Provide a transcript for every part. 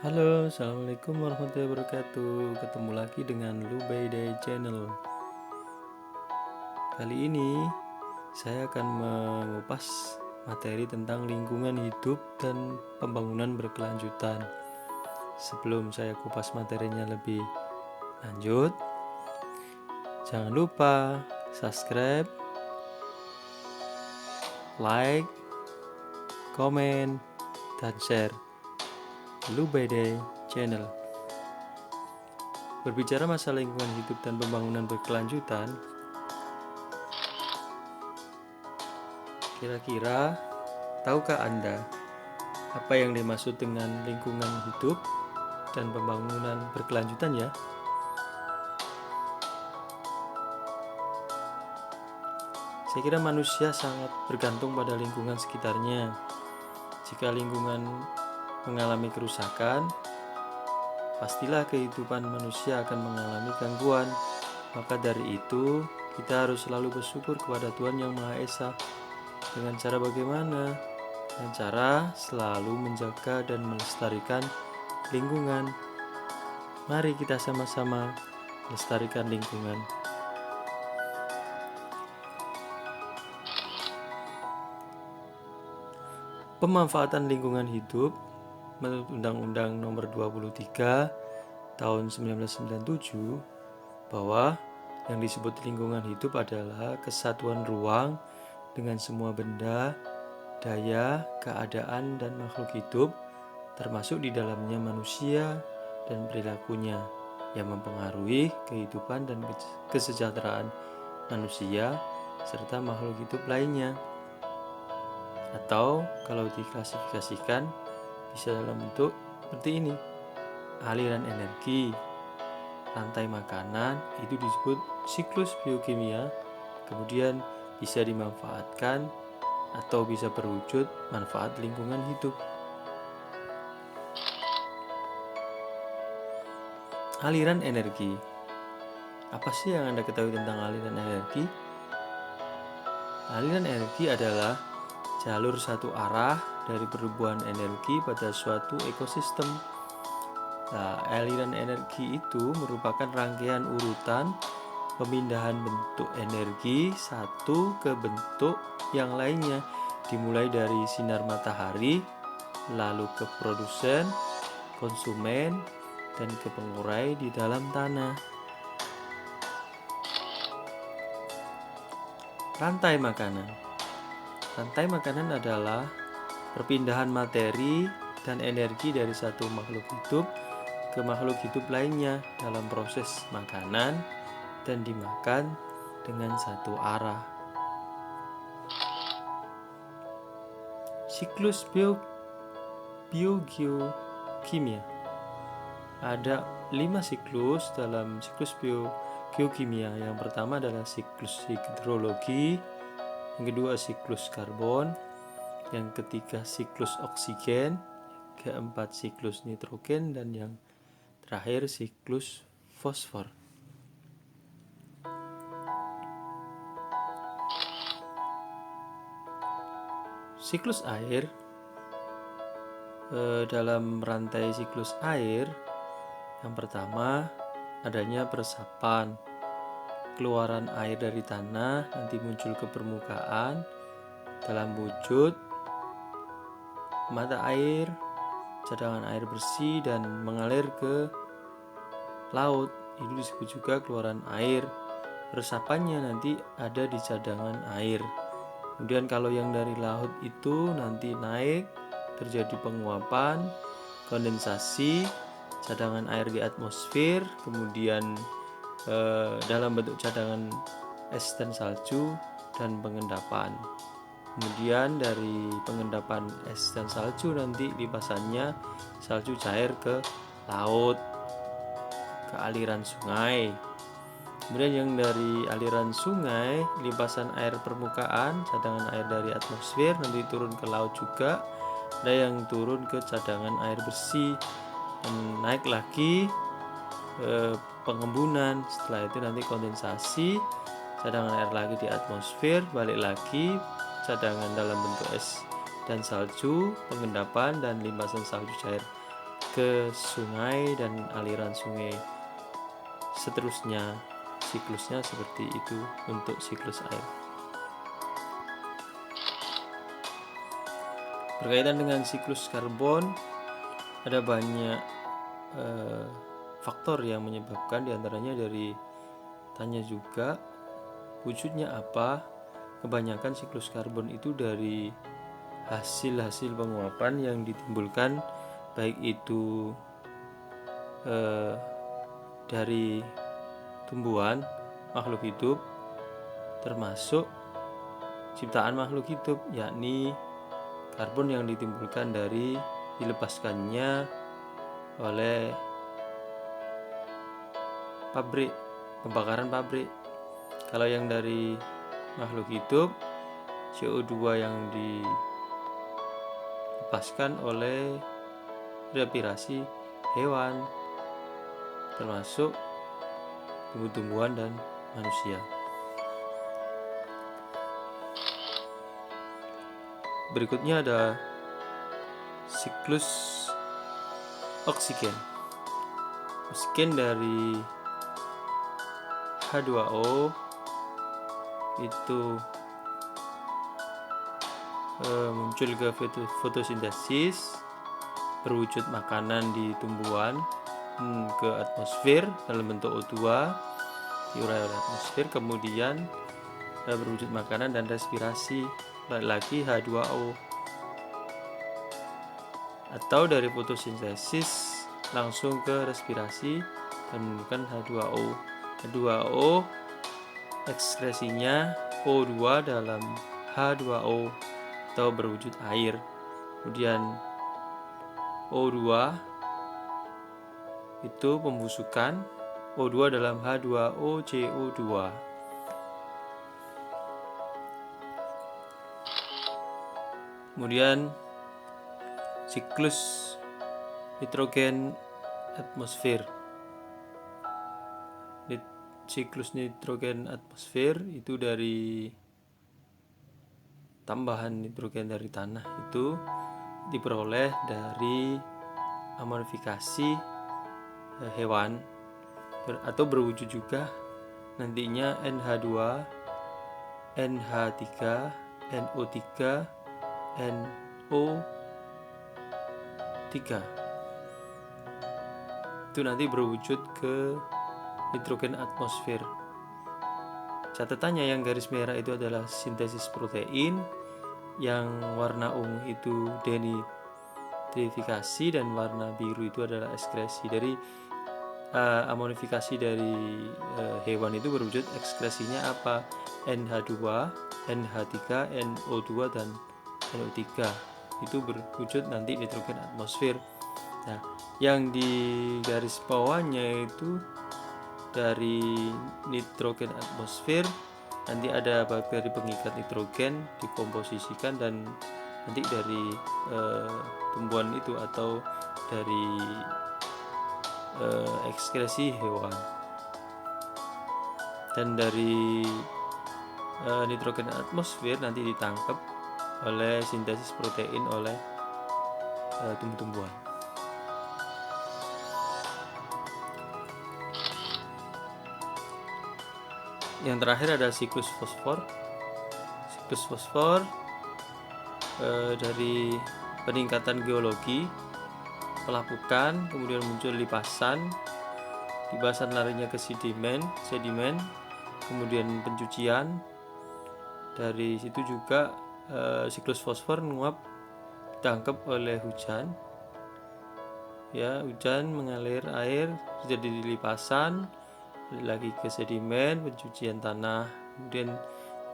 Halo, assalamualaikum warahmatullahi wabarakatuh. Ketemu lagi dengan Lubay Day Channel. Kali ini saya akan mengupas materi tentang lingkungan hidup dan pembangunan berkelanjutan. Sebelum saya kupas materinya lebih lanjut, jangan lupa subscribe, like, komen, dan share Lubay Day Channel. Berbicara masalah lingkungan hidup dan pembangunan berkelanjutan, kira-kira tahukah Anda apa yang dimaksud dengan lingkungan hidup dan pembangunan berkelanjutan ya? Saya kira manusia sangat bergantung pada lingkungan sekitarnya. Jika lingkungan mengalami kerusakan, pastilah kehidupan manusia akan mengalami gangguan. Maka dari itu, kita harus selalu bersyukur kepada Tuhan Yang Maha Esa. Dengan cara bagaimana? Dengan cara selalu menjaga dan melestarikan lingkungan. Mari kita sama-sama melestarikan lingkungan. Pemanfaatan lingkungan hidup menurut Undang-Undang Nomor 23 Tahun 1997 bahwa yang disebut lingkungan hidup adalah kesatuan ruang dengan semua benda, daya, keadaan, dan makhluk hidup, termasuk di dalamnya manusia dan perilakunya, yang mempengaruhi kehidupan dan kesejahteraan manusia serta makhluk hidup lainnya. Atau kalau diklasifikasikan bisa dalam bentuk seperti ini: aliran energi, rantai makanan, itu disebut siklus biokimia, kemudian bisa dimanfaatkan atau bisa berwujud manfaat lingkungan hidup. Aliran energi. Apa sih yang Anda ketahui tentang aliran energi? Aliran energi adalah jalur satu arah dari perubahan energi pada suatu ekosistem. Nah, aliran energi itu merupakan rangkaian urutan pemindahan bentuk energi satu ke bentuk yang lainnya, dimulai dari sinar matahari, lalu ke produsen, konsumen, dan ke pengurai di dalam tanah. Rantai makanan. Rantai makanan adalah perpindahan materi dan energi dari satu makhluk hidup ke makhluk hidup lainnya dalam proses makanan dan dimakan dengan satu arah. Siklus biogeokimia. Ada 5 siklus dalam siklus geokimia. Yang pertama adalah siklus hidrologi, yang kedua siklus karbon, yang ketiga siklus oksigen, keempat siklus nitrogen, dan yang terakhir siklus fosfor. Siklus air. Dalam rantai siklus air, yang pertama adanya peresapan. Keluaran air dari tanah nanti muncul ke permukaan dalam wujud mata air, cadangan air bersih, dan mengalir ke laut. Itu disebut juga keluaran air. Resapannya nanti ada di cadangan air. Kemudian kalau yang dari laut itu nanti naik, terjadi penguapan, kondensasi, cadangan air di atmosfer, kemudian dalam bentuk cadangan es dan salju, dan pengendapan. Kemudian dari pengendapan es dan salju nanti limpasannya salju cair ke laut, ke aliran sungai. Kemudian yang dari aliran sungai, limpasan air permukaan, cadangan air dari atmosfer nanti turun ke laut juga. Ada yang turun ke cadangan air bersih dan naik lagi pengembunan. Setelah itu nanti kondensasi, cadangan air lagi di atmosfer, balik lagi cadangan dalam bentuk es dan salju, pengendapan, dan limpasan salju cair ke sungai dan aliran sungai. Seterusnya siklusnya seperti itu untuk siklus air. Berkaitan dengan siklus karbon, ada banyak faktor yang menyebabkan, diantaranya dari tanya juga wujudnya apa. Kebanyakan siklus karbon itu dari hasil-hasil penguapan yang ditimbulkan, baik itu dari tumbuhan, makhluk hidup, termasuk ciptaan makhluk hidup, yakni karbon yang ditimbulkan dari dilepaskannya oleh pabrik, pembakaran pabrik. Kalau yang dari makhluk hidup, CO2 yang dilepaskan oleh respirasi hewan, termasuk tumbuh-tumbuhan dan manusia. Berikutnya ada siklus oksigen. Oksigen dari H2O itu muncul ke fotosintesis, berwujud makanan di tumbuhan, ke atmosfer dalam bentuk O2, diurai oleh atmosfer, kemudian berwujud makanan dan respirasi, lagi H2O. Atau dari fotosintesis langsung ke respirasi dan menggunakan H2O. H2O ekskresinya O2 dalam H2O atau berwujud air. Kemudian O2 itu pembusukan O2 dalam H2O CO2. Kemudian siklus nitrogen atmosfer. Siklus nitrogen atmosfer itu dari tambahan nitrogen dari tanah, itu diperoleh dari amonifikasi hewan atau berwujud juga nantinya NH2, NH3, NO3, NO3. Itu nanti berwujud ke nitrogen atmosfer. Catatannya yang garis merah itu adalah sintesis protein, yang warna ungu itu denitrifikasi dan warna biru itu adalah ekskresi. Dari amonifikasi dari hewan itu berwujud ekskresinya apa? NH2, NH3, NO2 dan NO3. Itu berwujud nanti nitrogen atmosfer. Nah, yang di garis bawahnya itu dari nitrogen atmosfer nanti ada bakteri pengikat nitrogen dikomposisikan dan nanti dari tumbuhan itu atau dari ekskresi hewan. Dan dari nitrogen atmosfer nanti ditangkap oleh sintesis protein oleh tumbuh-tumbuhan. Yang terakhir ada siklus fosfor. Siklus fosfor dari peningkatan geologi, pelapukan, kemudian muncul lipasan larinya ke sedimen, kemudian pencucian. Dari situ juga siklus fosfor menguap, ditangkap oleh hujan. Ya, hujan mengalir air, terjadi lipasan, lagi ke sedimen, pencucian tanah, kemudian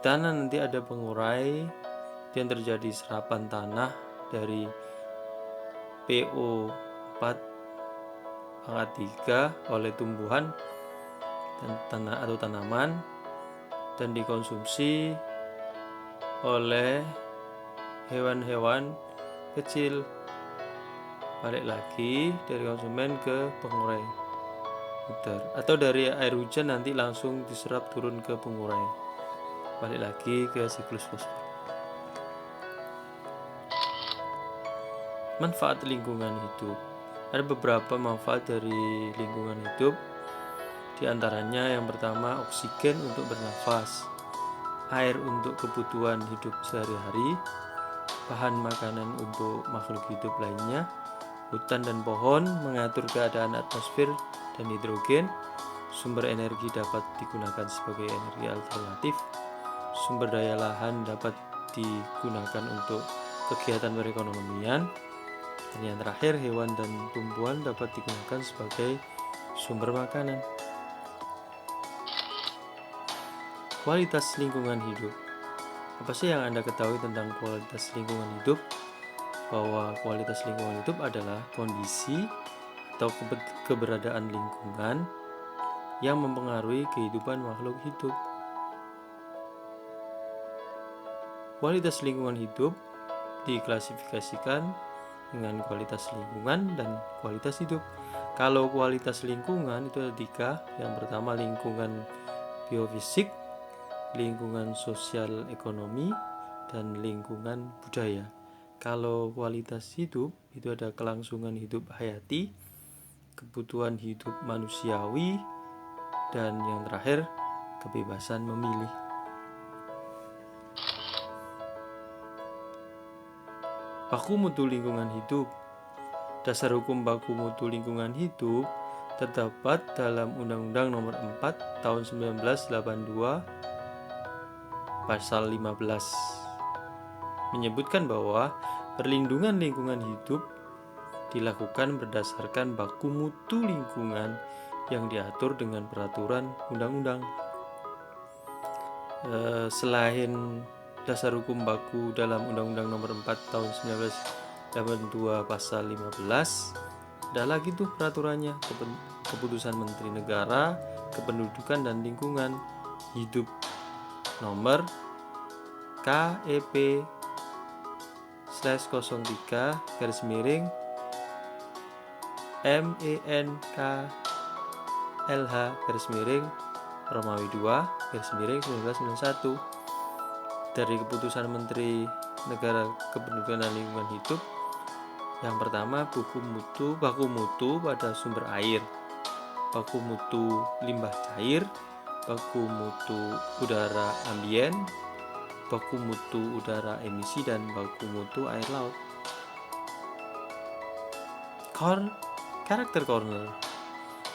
tanah nanti ada pengurai, dan terjadi serapan tanah dari PO4 oleh tumbuhan dan tanah atau tanaman, dan dikonsumsi oleh hewan-hewan kecil, balik lagi dari konsumen ke pengurai. Atau dari air hujan nanti langsung diserap turun ke pengurai, balik lagi ke siklus fosfor. Manfaat lingkungan hidup. Ada beberapa manfaat dari lingkungan hidup. Di antaranya yang pertama oksigen untuk bernafas, air untuk kebutuhan hidup sehari-hari, bahan makanan untuk makhluk hidup lainnya, hutan dan pohon mengatur keadaan atmosfer dan hidrogen, sumber energi dapat digunakan sebagai energi alternatif, sumber daya lahan dapat digunakan untuk kegiatan perekonomian, dan yang terakhir hewan dan tumbuhan dapat digunakan sebagai sumber makanan. Kualitas lingkungan hidup. Apa sih yang Anda ketahui tentang kualitas lingkungan hidup? Bahwa kualitas lingkungan hidup adalah kondisi atau keberadaan lingkungan yang mempengaruhi kehidupan makhluk hidup. Kualitas lingkungan hidup diklasifikasikan dengan kualitas lingkungan dan kualitas hidup. Kalau kualitas lingkungan itu ada 3. Yang pertama lingkungan biofisik, lingkungan sosial ekonomi, dan lingkungan budaya. Kalau kualitas hidup itu ada kelangsungan hidup hayati, kebutuhan hidup manusiawi, dan yang terakhir kebebasan memilih. Baku mutu lingkungan hidup. Dasar hukum baku mutu lingkungan hidup terdapat dalam Undang-Undang Nomor 4 Tahun 1982 Pasal 15, menyebutkan bahwa perlindungan lingkungan hidup dilakukan berdasarkan baku mutu lingkungan yang diatur dengan peraturan undang-undang. Selain dasar hukum baku dalam Undang-Undang Nomor 4 Tahun 1982 Pasal 15, ada lagi tuh peraturannya, Keputusan Menteri Negara Kependudukan dan Lingkungan Hidup Nomor KEP/03/MENKLH/Romawi 2/1991. Dari Keputusan Menteri Negara Kependudukan dan Lingkungan Hidup, yang pertama baku mutu pada sumber air, baku mutu limbah cair, baku mutu udara ambien, baku mutu udara emisi, dan baku mutu air laut. Karakter corner.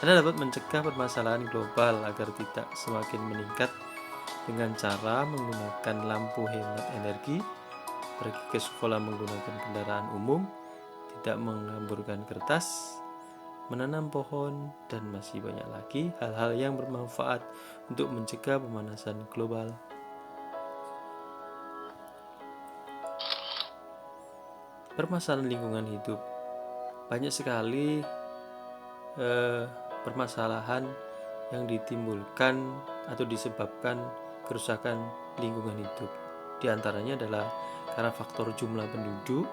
Anda dapat mencegah permasalahan global agar tidak semakin meningkat dengan cara menggunakan lampu hemat energi, pergi ke sekolah menggunakan kendaraan umum, tidak menghamburkan kertas, menanam pohon, dan masih banyak lagi hal-hal yang bermanfaat untuk mencegah pemanasan global. Permasalahan lingkungan hidup. Banyak sekali permasalahan yang ditimbulkan atau disebabkan kerusakan lingkungan hidup. Di antaranya adalah karena faktor jumlah penduduk,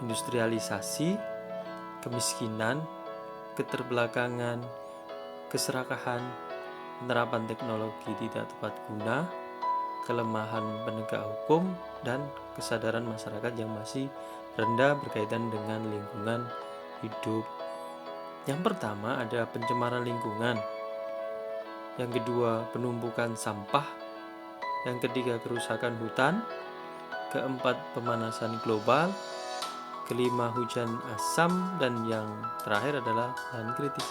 industrialisasi, kemiskinan, keterbelakangan, keserakahan, penerapan teknologi tidak tepat guna, kelemahan penegak hukum, dan kesadaran masyarakat yang masih rendah berkaitan dengan lingkungan hidup. Yang pertama ada pencemaran lingkungan, yang kedua penumpukan sampah, yang ketiga kerusakan hutan, keempat pemanasan global, kelima hujan asam, dan yang terakhir adalah lahan kritis.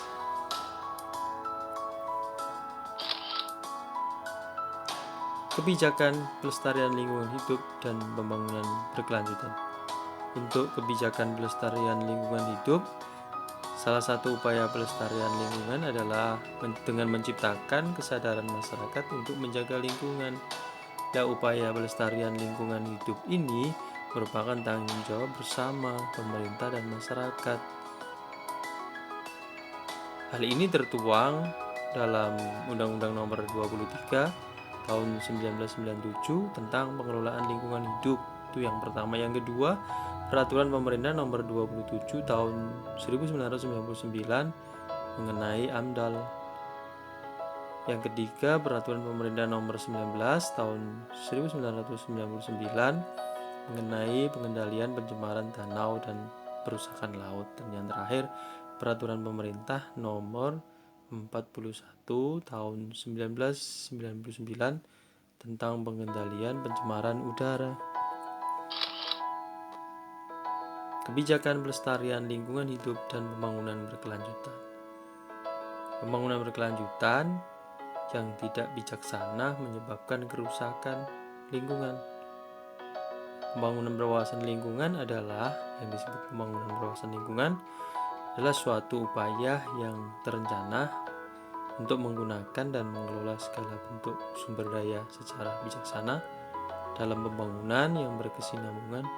Kebijakan pelestarian lingkungan hidup dan pembangunan berkelanjutan. Untuk kebijakan pelestarian lingkungan hidup, salah satu upaya pelestarian lingkungan adalah dengan menciptakan kesadaran masyarakat untuk menjaga lingkungan. Upaya pelestarian lingkungan hidup ini merupakan tanggung jawab bersama pemerintah dan masyarakat. Hal ini tertuang dalam Undang-Undang Nomor 23 Tahun 1997 tentang pengelolaan lingkungan hidup. Itu yang pertama. Yang kedua, Peraturan Pemerintah Nomor 27 Tahun 1999 mengenai AMDAL. Yang ketiga, Peraturan Pemerintah Nomor 19 Tahun 1999 mengenai pengendalian pencemaran danau dan perusahaan laut. Dan yang terakhir, peraturan pemerintah nomor 41 tahun 1999 tentang pengendalian pencemaran udara. Kebijakan pelestarian lingkungan hidup dan pembangunan berkelanjutan. Pembangunan berkelanjutan yang tidak bijaksana menyebabkan kerusakan lingkungan. Pembangunan berwawasan lingkungan adalah yang disebut pembangunan berwawasan lingkungan adalah suatu upaya yang terencana untuk menggunakan dan mengelola segala bentuk sumber daya secara bijaksana dalam pembangunan yang berkesinambungan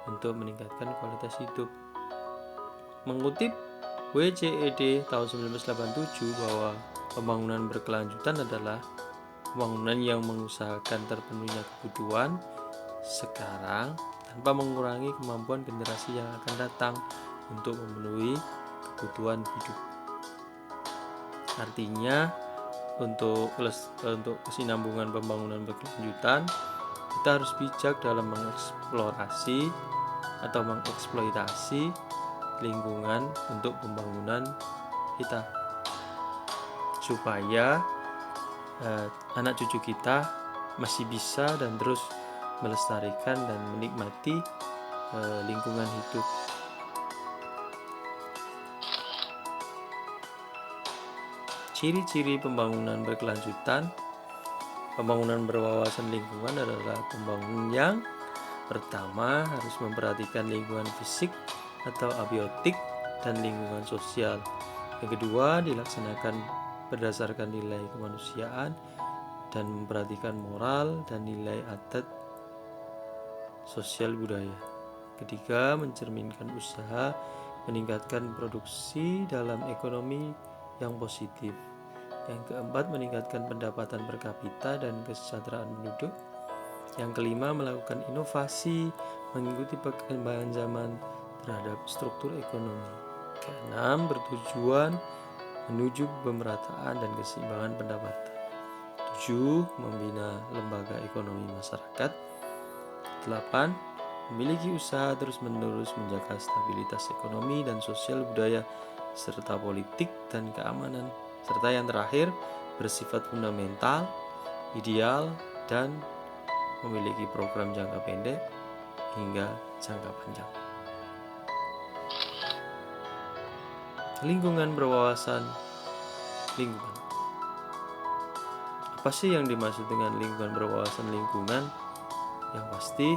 untuk meningkatkan kualitas hidup. Mengutip WCED tahun 1987 bahwa pembangunan berkelanjutan adalah pembangunan yang mengusahakan terpenuhinya kebutuhan sekarang tanpa mengurangi kemampuan generasi yang akan datang untuk memenuhi kebutuhan hidup. Artinya untuk kesinambungan pembangunan berkelanjutan, kita harus bijak dalam mengeksplorasi atau mengeksploitasi lingkungan untuk pembangunan kita, supaya anak cucu kita masih bisa dan terus melestarikan dan menikmati lingkungan hidup. Ciri-ciri pembangunan berkelanjutan. Pembangunan berwawasan lingkungan adalah pembangunan yang pertama harus memperhatikan lingkungan fisik atau abiotik dan lingkungan sosial. Yang kedua, dilaksanakan berdasarkan nilai kemanusiaan dan memperhatikan moral dan nilai adat sosial budaya. Ketiga, mencerminkan usaha meningkatkan produksi dalam ekonomi yang positif. Yang keempat, meningkatkan pendapatan per kapita dan kesejahteraan penduduk. Yang kelima, melakukan inovasi mengikuti perkembangan zaman terhadap struktur ekonomi. Keenam, bertujuan menuju pemerataan dan keseimbangan pendapatan. 7, membina lembaga ekonomi masyarakat. 8, memiliki usaha terus-menerus menjaga stabilitas ekonomi dan sosial budaya serta politik dan keamanan. Serta yang terakhir, bersifat fundamental, ideal, dan memiliki program jangka pendek hingga jangka panjang. Lingkungan berwawasan lingkungan. Apa sih yang dimaksud dengan lingkungan berwawasan lingkungan? Yang pasti,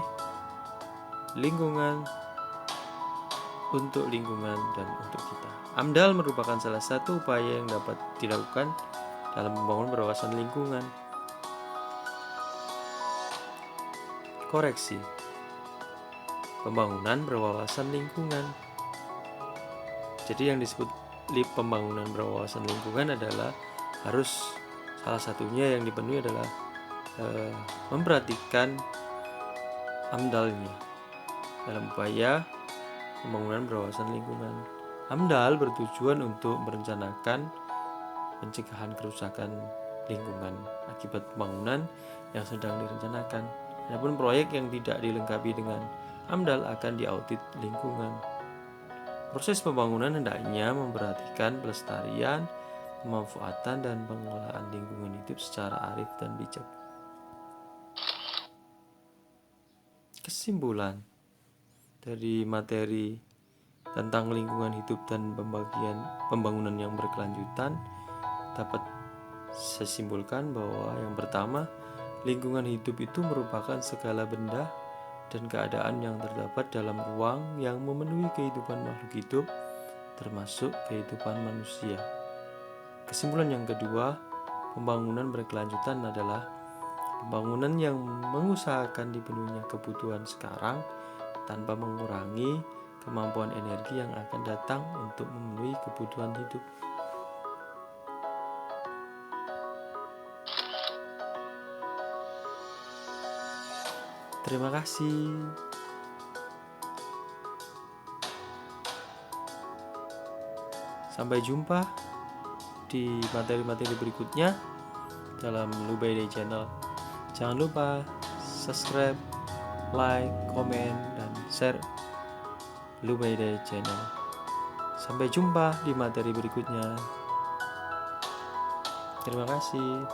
lingkungan untuk lingkungan dan untuk kita. AMDAL merupakan salah satu upaya yang dapat dilakukan dalam membangun berwawasan lingkungan. Koreksi. Pembangunan berwawasan lingkungan. Jadi yang disebut pembangunan berwawasan lingkungan adalah harus salah satunya yang dipenuhi adalah memperhatikan AMDAL-nya dalam upaya pembangunan berwawasan lingkungan. AMDAL bertujuan untuk merencanakan pencegahan kerusakan lingkungan akibat pembangunan yang sedang direncanakan. Adapun proyek yang tidak dilengkapi dengan AMDAL akan diaudit lingkungan. Proses pembangunan hendaknya memperhatikan pelestarian, pemanfaatan, dan pengelolaan lingkungan hidup secara arif dan bijak. Kesimpulan dari materi tentang lingkungan hidup dan pembangunan yang berkelanjutan dapat saya simpulkan bahwa yang pertama, lingkungan hidup itu merupakan segala benda dan keadaan yang terdapat dalam ruang yang memenuhi kehidupan makhluk hidup, termasuk kehidupan manusia. Kesimpulan yang kedua, pembangunan berkelanjutan adalah pembangunan yang mengusahakan dipenuhinya kebutuhan sekarang tanpa mengurangi kemampuan energi yang akan datang untuk memenuhi kebutuhan hidup. Terima kasih. Sampai jumpa di materi-materi berikutnya dalam Lubai Day Channel. Jangan lupa subscribe, like, komen, dan share Lumayday Channel. Sampai jumpa di materi berikutnya. Terima kasih.